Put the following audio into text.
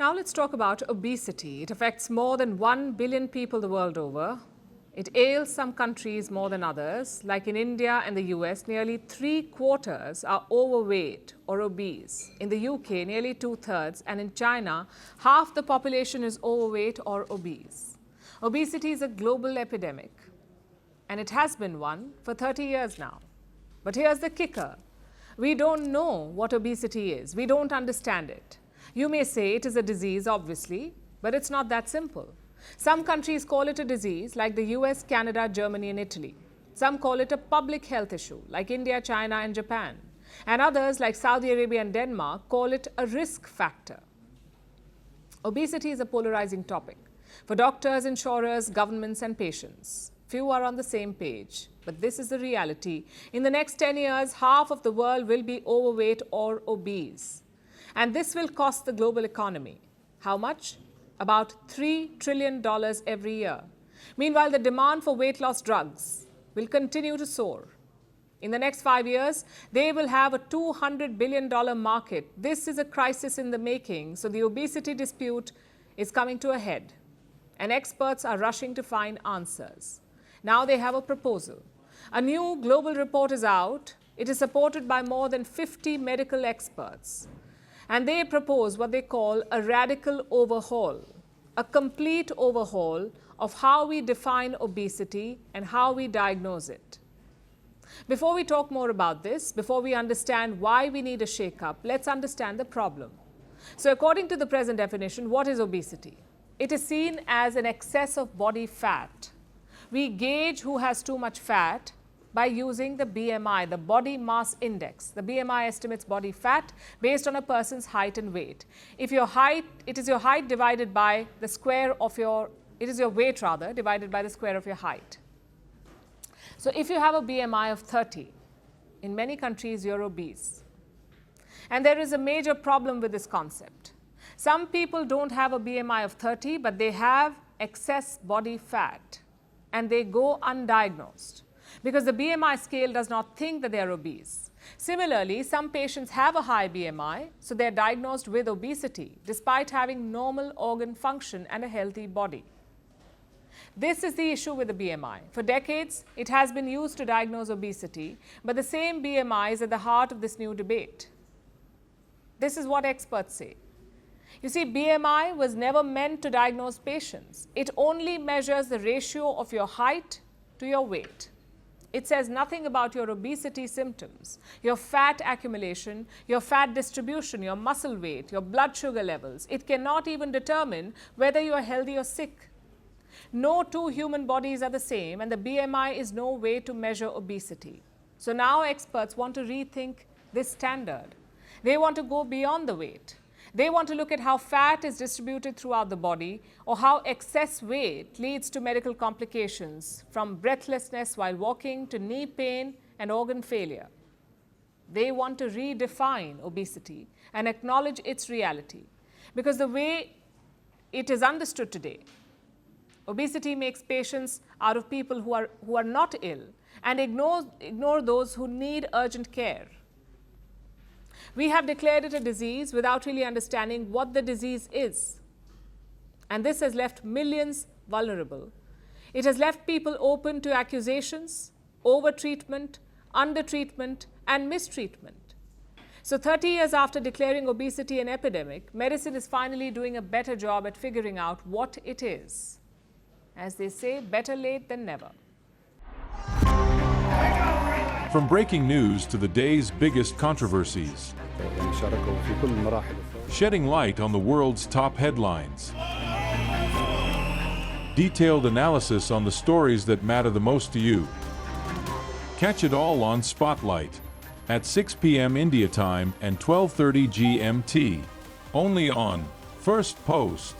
Now let's talk about obesity. It affects more than 1 billion people the world over. It ails some countries more than others. Like in India and the US, nearly 3/4 are overweight or obese. In the UK, nearly 2/3, and in China, half the population is overweight or obese. Obesity is a global epidemic, and it has been one for 30 years now. But here's the kicker. We don't know what obesity is. We don't understand it. You may say it is a disease, obviously, but it's not that simple. Some countries call it a disease, like the US, Canada, Germany, and Italy. Some call it a public health issue, like India, China, and Japan. And others, like Saudi Arabia and Denmark, call it a risk factor. Obesity is a polarizing topic for doctors, insurers, governments, and patients. Few are on the same page, but this is the reality. In the next 10 years, half of the world will be overweight or obese. And this will cost the global economy. How much? About $3 trillion every year. Meanwhile, the demand for weight loss drugs will continue to soar. In the next 5 years, they will have a $200 billion market. This is a crisis in the making, so the obesity dispute is coming to a head. And experts are rushing to find answers. Now they have a proposal. A new global report is out. It is supported by more than 50 medical experts. And they propose what they call a radical overhaul, a complete overhaul of how we define obesity and how we diagnose it. Before we talk more about this, before we understand why we need a shake-up, let's understand the problem. So according to the present definition, what is obesity? It is seen as an excess of body fat. We gauge who has too much fat by using the BMI, the body mass index. The BMI estimates body fat based on a person's height and weight. If your height, it is your height divided by the square of your, it is your weight rather, divided by the square of your height. So if you have a BMI of 30, in many countries you're obese. And there is a major problem with this concept. Some people don't have a BMI of 30, but they have excess body fat, and they go undiagnosed, because the BMI scale does not think that they are obese. Similarly, some patients have a high BMI, so they are diagnosed with obesity, despite having normal organ function and a healthy body. This is the issue with the BMI. For decades, it has been used to diagnose obesity, but the same BMI is at the heart of this new debate. This is what experts say. You see, BMI was never meant to diagnose patients. It only measures the ratio of your height to your weight. It says nothing about your obesity symptoms, your fat accumulation, your fat distribution, your muscle weight, your blood sugar levels. It cannot even determine whether you are healthy or sick. No two human bodies are the same, and the BMI is no way to measure obesity. So now experts want to rethink this standard. They want to go beyond the weight. They want to look at how fat is distributed throughout the body, or how excess weight leads to medical complications, from breathlessness while walking to knee pain and organ failure. They want to redefine obesity and acknowledge its reality, because the way it is understood today, obesity makes patients out of people who are not ill and ignore those who need urgent care. We have declared it a disease without really understanding what the disease is. And this has left millions vulnerable. It has left people open to accusations, overtreatment, undertreatment, and mistreatment. So 30 years after declaring obesity an epidemic, medicine is finally doing a better job at figuring out what it is. As they say, better late than never. From breaking news to the day's biggest controversies, shedding light on the world's top headlines, detailed analysis on the stories that matter the most to you. Catch it all on Spotlight at 6 p.m. India time and 12:30 GMT, only on Firstpost.